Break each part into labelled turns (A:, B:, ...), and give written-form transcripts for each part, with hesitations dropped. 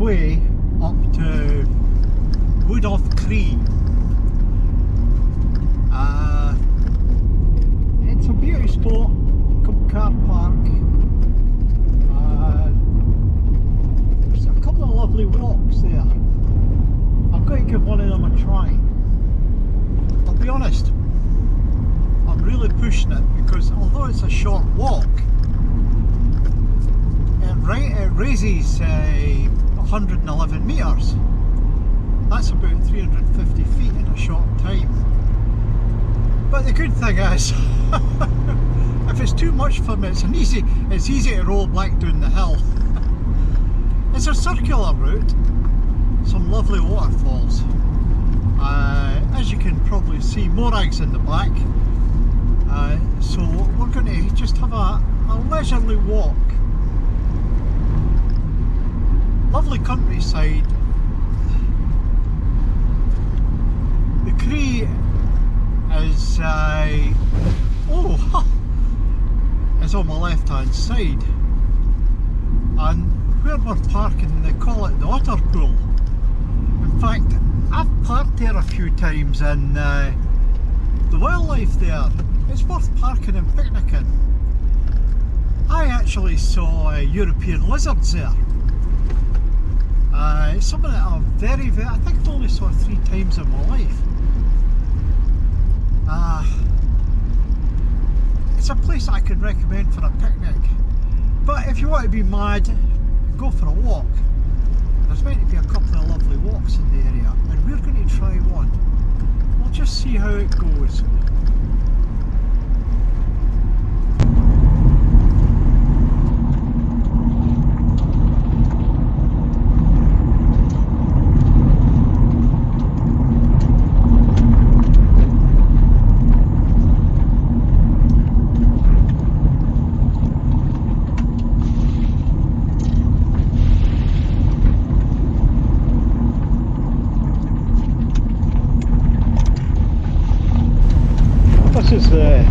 A: way up to Wood of Cree. It's a beauty spot, come car park. There's a couple of lovely rocks there. I'm going to give one of them a try. I'll be honest, I'm really pushing it because although it's a short walk, it raises 111 metres. That's about 350 feet in a short time. But the good thing is, if it's too much for me, it's easy to roll back down the hill. It's a circular route, some lovely waterfalls. As you can probably see, Morag's in the back. So we're going to just have a leisurely walk. Lovely countryside. The Cree is is on my left hand side, and where we're parking they call it the Waterfall. In fact, I've parked there a few times, and the wildlife there, it's worth parking and picnicking. I actually saw European lizards there. Some of them are very, I think I've only saw 3 times in my life. It's a place I can recommend for a picnic. But if you want to be mad, go for a walk. There's meant to be a couple of lovely walks in the area, and we're going to try one. We'll just see how it goes. This is the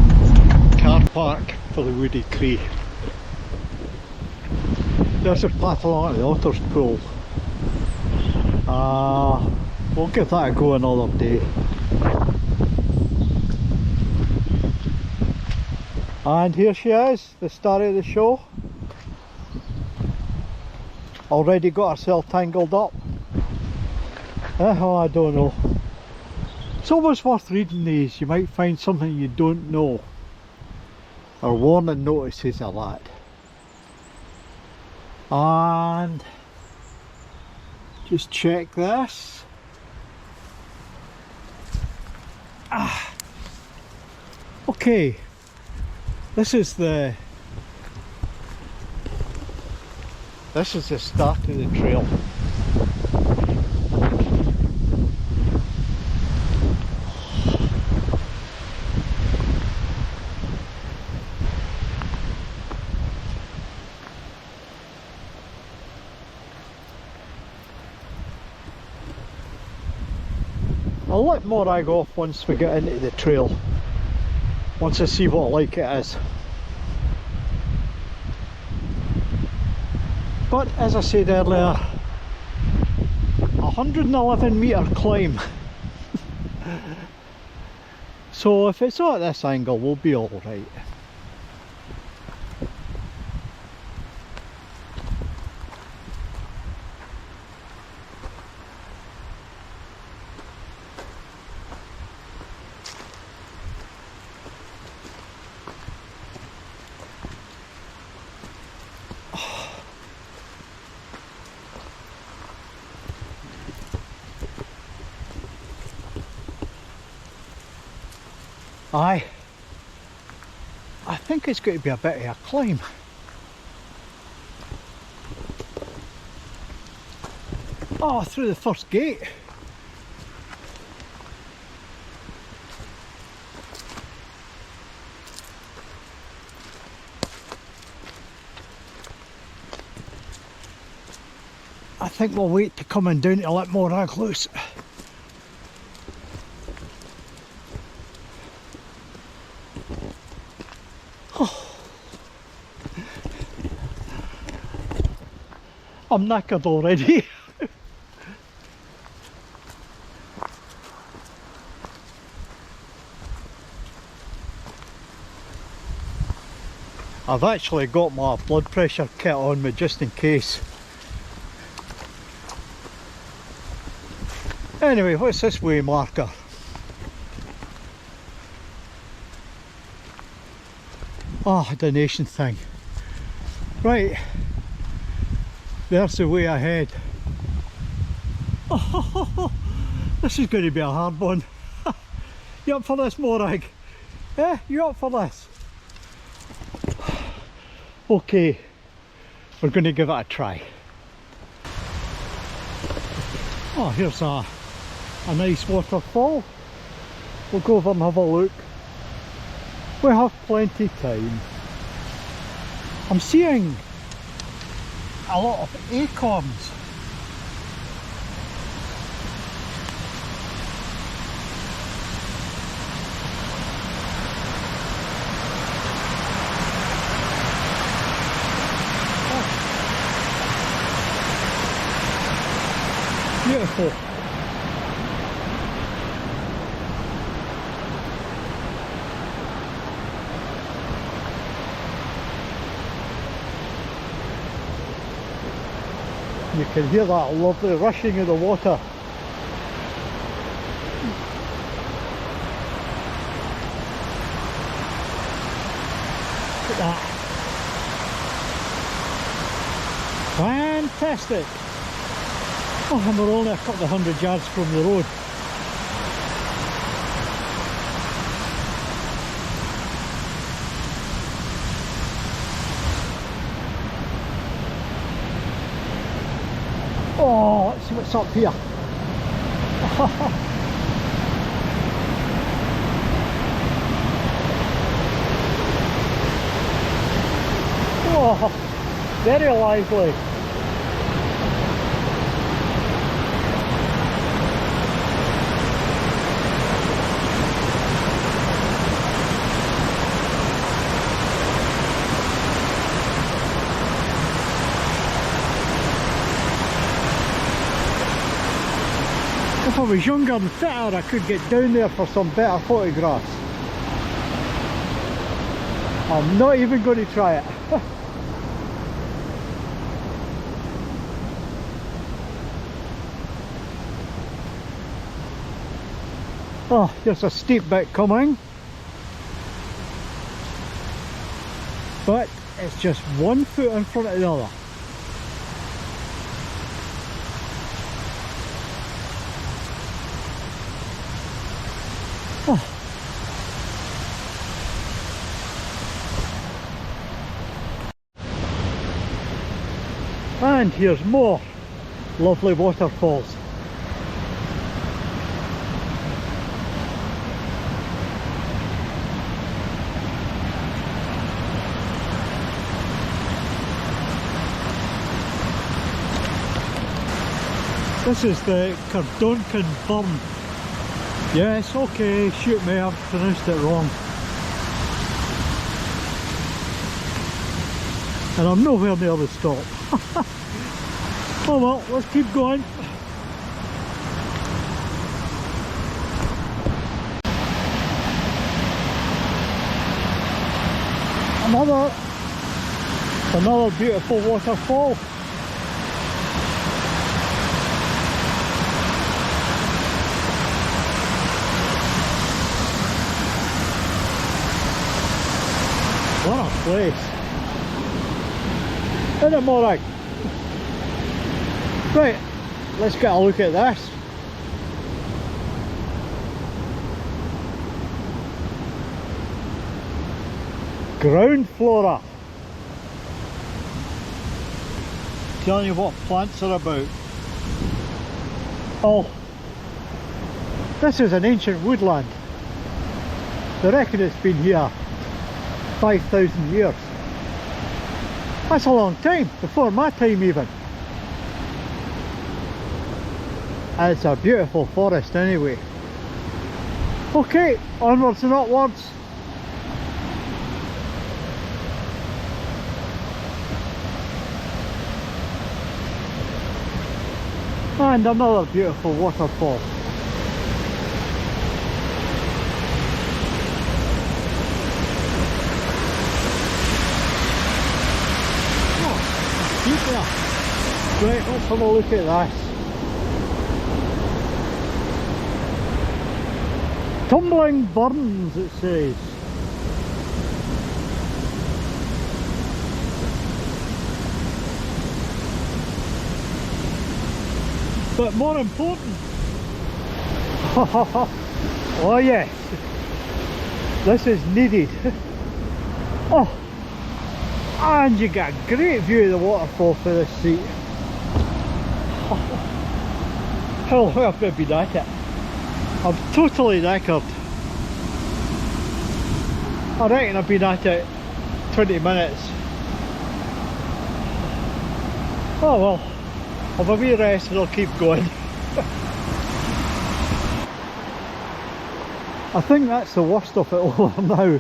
A: car park for the Woody Cree. There's a path along the Otter's Pool. We'll give that a go another day. And here she is, the star of the show. Already got herself tangled up. Oh, I don't know. It's always worth reading these. You might find something you don't know, or warning notices of that. And just check this. Okay, this is the start of the trail. I'll let Morag off once we get into the trail, once I see what like it is. But as I said earlier, 111 metre climb. So if it's at this angle, we'll be alright. I think it's going to be a bit of a climb. Oh, through the first gate. I think we'll wait to coming down to let Morag loose. I'm knackered already. I've actually got my blood pressure kit on me just in case. Anyway, what's this way marker? Oh, a donation thing. Right, there's the way ahead. Oh, this is going to be a hard one. You up for this, Morag? Eh, you up for this? Okay, we're going to give it a try. Oh, here's a nice waterfall. We'll go over and have a look. We have plenty of time. I'm seeing a lot of acorns. Beautiful. You can hear that lovely rushing of the water. Look at that. Fantastic. Oh, and we're only a couple of 100 yards from the road. Oh, let's see what's up here. Oh, very lively. If I was younger and fitter, I could get down there for some better photographs. I'm not even going to try it. Oh, there's a steep bit coming. But it's just 1 foot in front of the other. Oh. And here's more lovely waterfalls. This is the Cordorcan Burn. Yes, okay, shoot me, I've pronounced it wrong. And I'm nowhere near the stop. Oh well, let's keep going. Another beautiful waterfall. What a place. Isn't it, Morag? Right, let's get a look at this. Ground flora. Telling you what plants are about. Oh, this is an ancient woodland. They reckon it's been here 5,000 years. That's a long time, before my time even. And it's a beautiful forest anyway. Okay, onwards and upwards. And another beautiful waterfall. Right, let's have a look at this. Tumbling Burns, it says. But more important, oh yes, this is needed. Oh, and you get a great view of the waterfall for this seat. How long have I been at it? I'm totally knackered. I reckon I've been at it 20 minutes. Oh well, I'll have a wee rest and I'll keep going. I think that's the worst of it over now.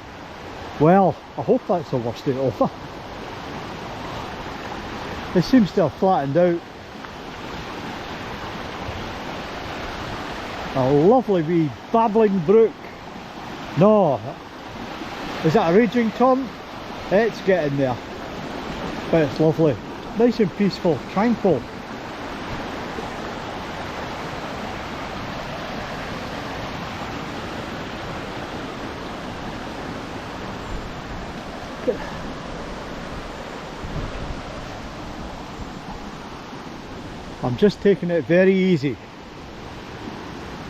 A: Well, I hope that's the worst of it over. It seems to have flattened out. A lovely wee babbling brook. No, is that a raging torrent? It's getting there. But it's lovely. Nice and peaceful, tranquil. I'm just taking it very easy.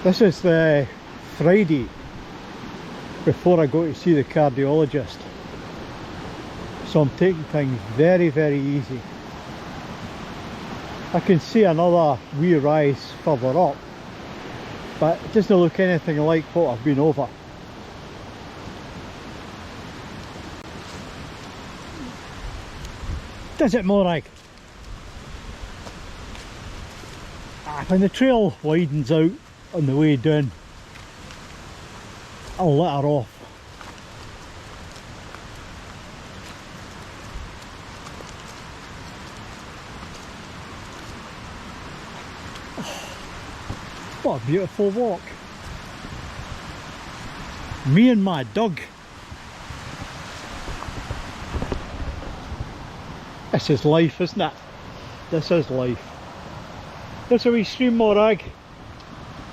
A: This is the Friday before I go to see the cardiologist. So I'm taking things very, very easy. I can see another wee rise further up, but it doesn't look anything like what I've been over. Does it, Morag? When the trail widens out on the way down, I'll let her off. Oh, what a beautiful walk. Me and my dog. This is life, isn't it? This is life. There's a wee stream, Morag.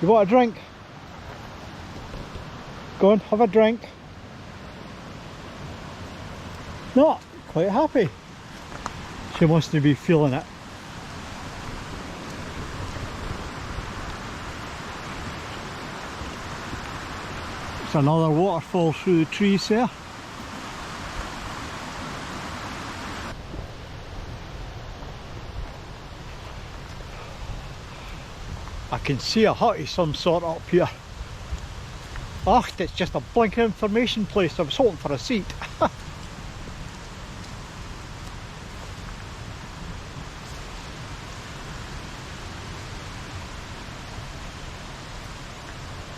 A: You want a drink? Go on, have a drink. Not quite happy. She must be feeling it. It's another waterfall through the trees there. I can see a hut of some sort up here. Oh, it's just a blinking information place. I was hoping for a seat.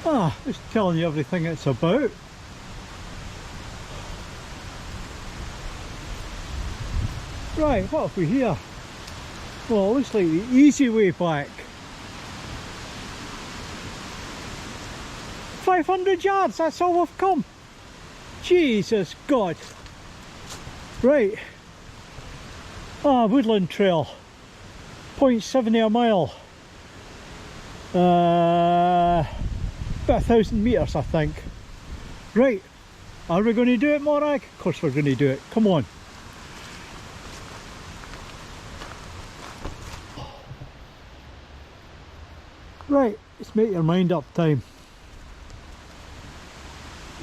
A: Ah, it's telling you everything it's about. Right, what have we here? Well, it looks like the easy way back. 500 yards, that's all we've come. Jesus God. Right. Ah, woodland trail. 0.70 a mile. About 1,000 metres, I think. Right. Are we going to do it, Morag? Of course we're going to do it. Come on. Right, it's make your mind up time.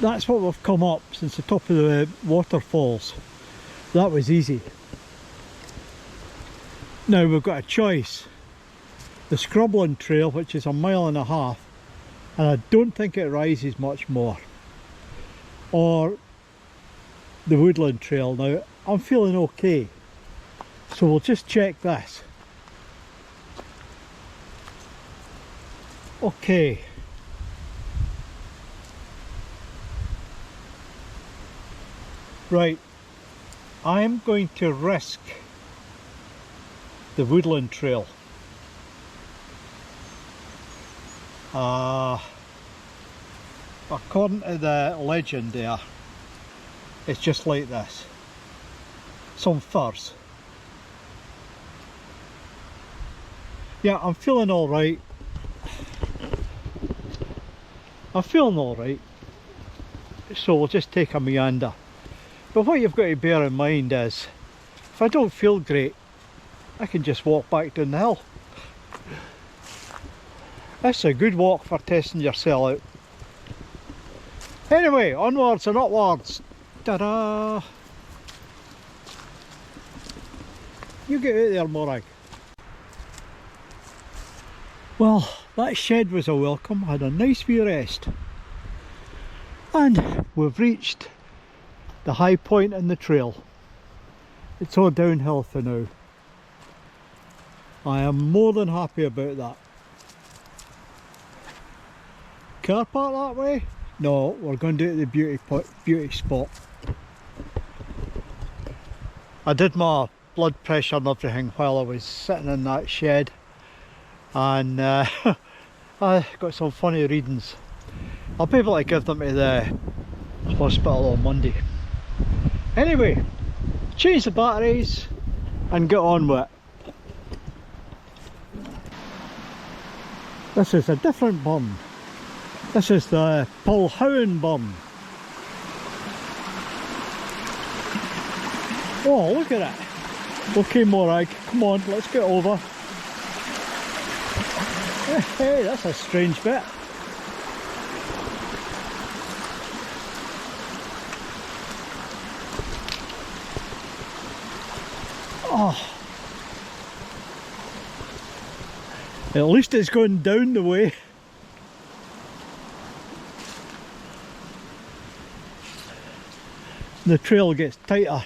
A: That's what we've come up since the top of the waterfalls. That was easy. Now we've got a choice. The scrubland trail, which is 1.5 miles, and I don't think it rises much more. Or the woodland trail. Now I'm feeling okay. So we'll just check this. Okay. Right, I'm going to risk the woodland trail. According to the legend there, it's just like this. Some firs. Yeah, I'm feeling alright. I'm feeling alright. So we'll just take a meander. But what you've got to bear in mind is, if I don't feel great, I can just walk back down the hill. That's a good walk for testing yourself out. Anyway, onwards and upwards. Ta-da! You get out there, Morag. Well, that shed was a welcome. I had a nice wee rest. And we've reached the high point in the trail. It's all downhill for now. I am more than happy about that. Car park that way? No, we're going to do it at the beauty spot. I did my blood pressure and everything while I was sitting in that shed, and I got some funny readings. I'll be able to give them to the hospital on Monday. Anyway, change the batteries and get on with it. This is a different burn. This is the Pulhowen burn. Oh, look at it. Okay, Morag, come on, let's get over. Hey, that's a strange bit. Oh. At least it's going down the way. The trail gets tighter.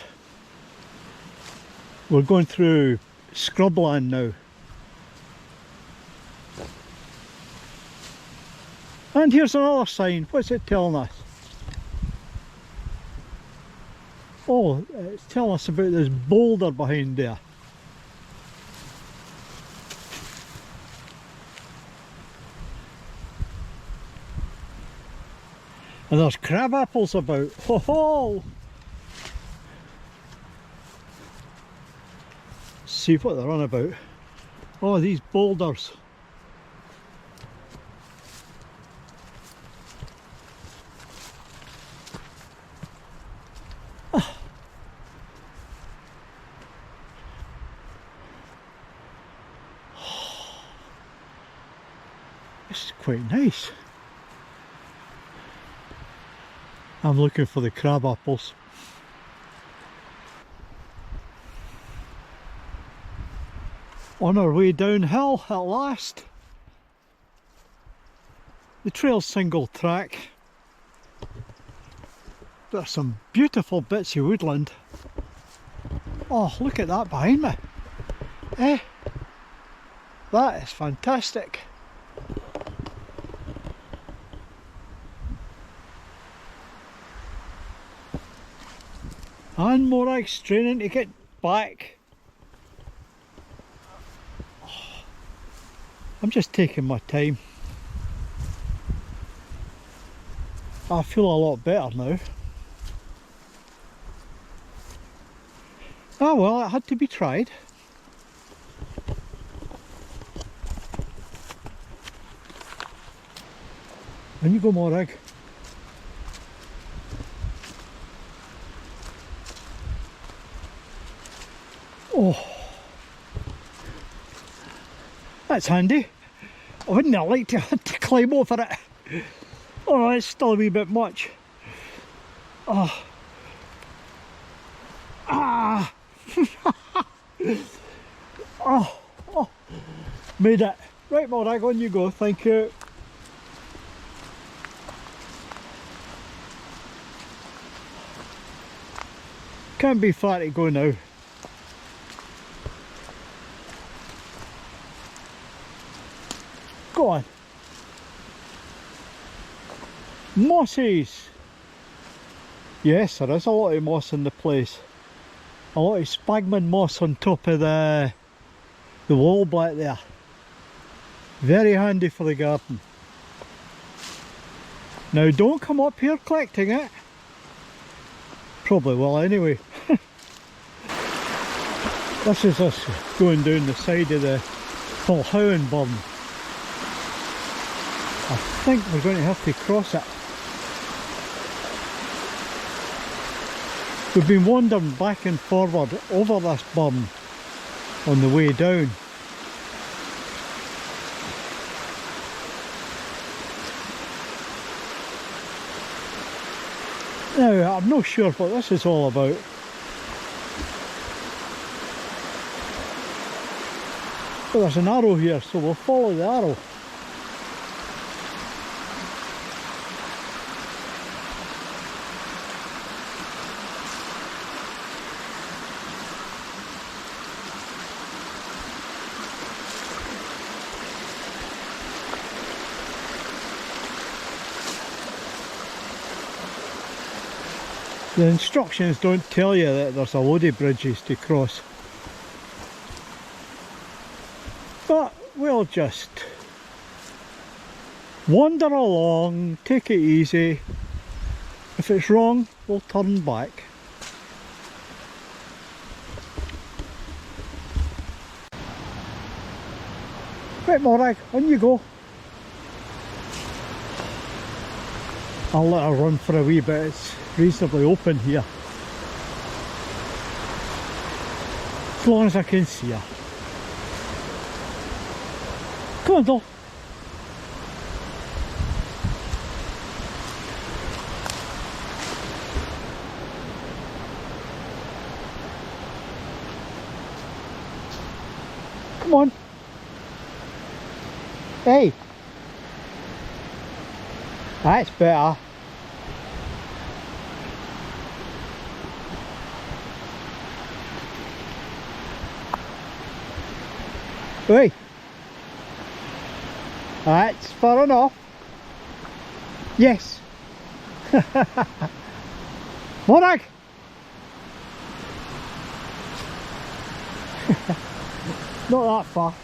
A: We're going through scrubland now. And here's another sign. What's it telling us? Oh, it's telling us about this boulder behind there. And there's crab apples about. Ho ho! See what they're on about. Oh, these boulders. Oh. This is quite nice. I'm looking for the crab apples. On our way downhill at last. The trail's single track. There's some beautiful bits of woodland. Oh, look at that behind me. Eh? That is fantastic. And Morag's straining to get back. I'm just taking my time. I feel a lot better now. Oh well, it had to be tried. On you go, Morag. Oh, that's handy. I wouldn't have liked to have to climb over it. Oh, it's still a wee bit much. Oh. Ah. Oh. Oh. Made it. Right, Morag, on you go. Thank you. Can't be far to go now. Go on. Mosses. Yes, there is a lot of moss in the place. A lot of sphagnum moss on top of the wall black there. Very handy for the garden. Now don't come up here collecting it. Probably will anyway. This is us going down the side of the Cordorcan Burn. I think we're going to have to cross it. We've been wandering back and forward over this burn on the way down. Now, I'm not sure what this is all about. But there's an arrow here, so we'll follow the arrow. The instructions don't tell you that there's a load of bridges to cross. But we'll just wander along, take it easy. If it's wrong, we'll turn back. Right, Morag, on you go. I'll let her run for a wee bit, it's reasonably open here. As long as I can see her. Come on, doll. Come on. Hey. That's better. Hey. That's far enough. Yes. Morag. Not that far.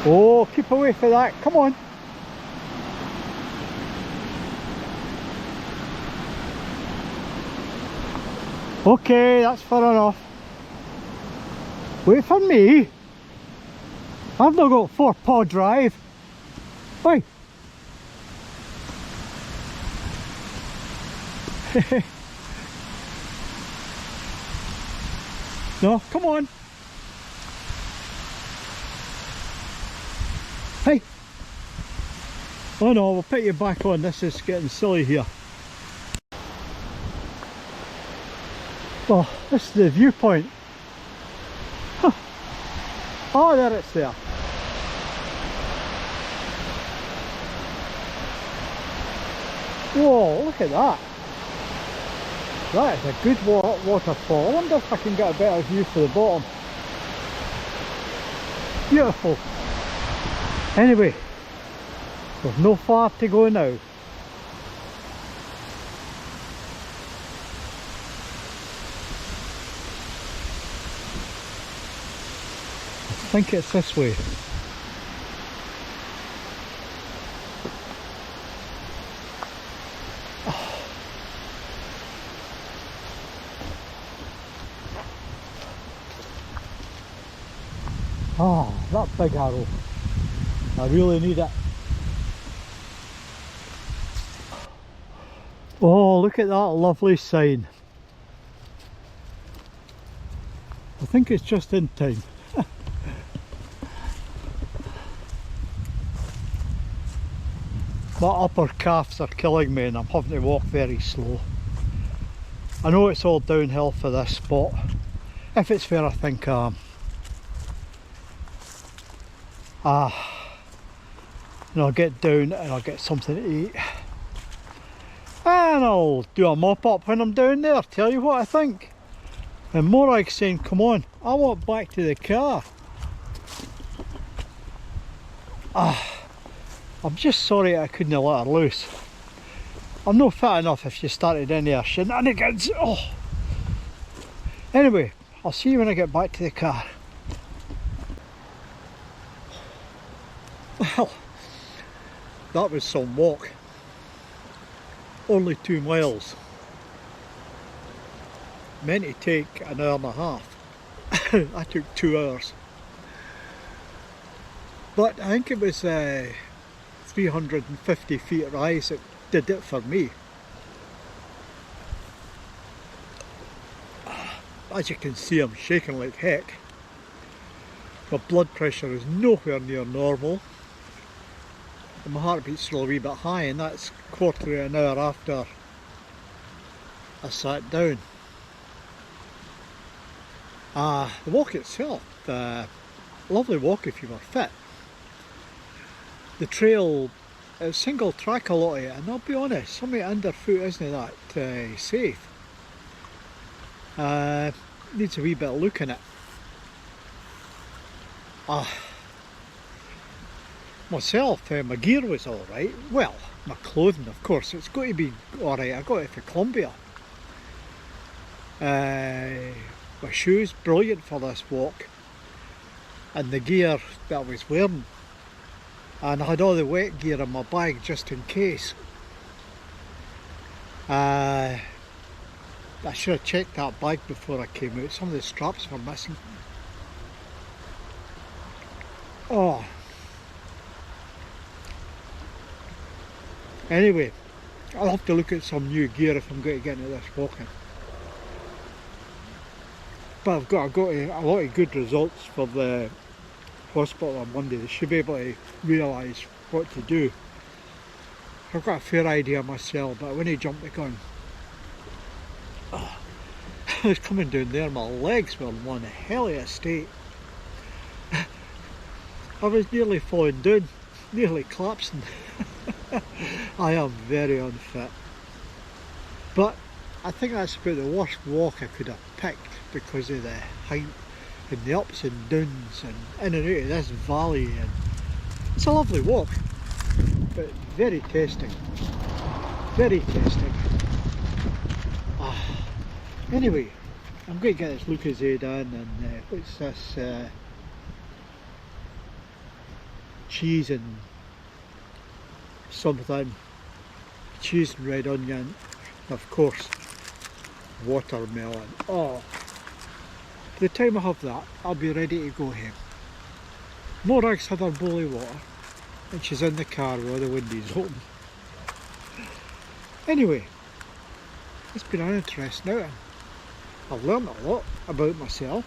A: Oh, keep away from that, come on. Okay, that's far enough. Wait for me. I've not got 4-paw drive. Wait. No, come on. Hey! Oh no, we'll put you back on, this is getting silly here. Oh, this is the viewpoint. Huh. Oh, there it's there. Whoa, look at that. That is a good waterfall. I wonder if I can get a better view for the bottom. Beautiful. Anyway, we've no far to go now. I think it's this way. Oh, that big arrow. I really need it. Oh, look at that lovely sign. I think it's just in time. My upper calves are killing me and I'm having to walk very slow. I know it's all downhill for this spot. If it's where I think I am. And I'll get down and I'll get something to eat. And I'll do a mop up when I'm down there, tell you what I think. And Morag's saying, come on, I want back to the car. I'm just sorry I couldn't let her loose. I'm not fat enough if she started any of her shenanigans. Oh. Anyway, I'll see you when I get back to the car. Well, that was some walk. Only 2 miles. Meant to take an hour and a half. I took 2 hours. But I think it was 350 feet rise that did it for me. As you can see, I'm shaking like heck. My blood pressure is nowhere near normal. And my heartbeat's still a wee bit high, and that's quarter of an hour after I sat down. The walk itself, lovely walk if you were fit. The trail is single track, a lot of it, and I'll be honest, some of it underfoot isn't that safe. Needs a wee bit of looking at. Myself, my gear was alright. Well, my clothing, of course, it's got to be alright. I got it for Columbia. My shoes, brilliant for this walk. And the gear that I was wearing. And I had all the wet gear in my bag just in case. I should have checked that bag before I came out. Some of the straps were missing. Oh. Anyway, I'll have to look at some new gear if I'm going to get into this walking. But I've got a lot of good results for the hospital on Monday. They should be able to realise what to do. I've got a fair idea myself, but when I jumped the gun, I was coming down there, my legs were in one hell of a state. I was nearly falling down, nearly collapsing. I am very unfit. But I think that's about the worst walk I could have picked because of the height and the ups and downs and in and out of this valley. And it's a lovely walk, but very testing. Very testing. Anyway, I'm going to get this Lucozade in, and what's this? Cheese and something. Cheese and red onion. Of course, watermelon. Oh, by the time I have that, I'll be ready to go home. Morag's had her bowl of water, and she's in the car while the windows open. Anyway, it's been an interesting outing. I've learned a lot about myself,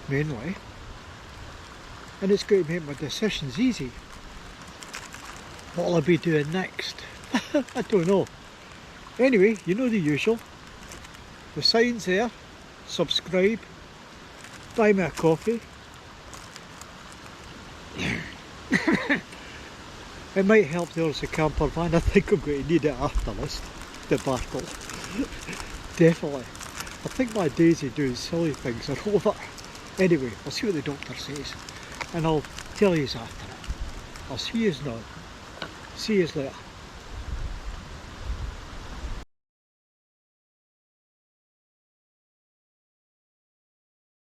A: mainly, and it's going to make my decisions easy. What'll I be doing next? I don't know. Anyway, you know the usual. The sign's there. Subscribe. Buy me a coffee. It might help there's a camper van. I think I'm going to need it after this debacle. Definitely. I think my days of doing silly things are over. Anyway, I'll see what the doctor says, and I'll tell you after it. I'll see you now. See you later.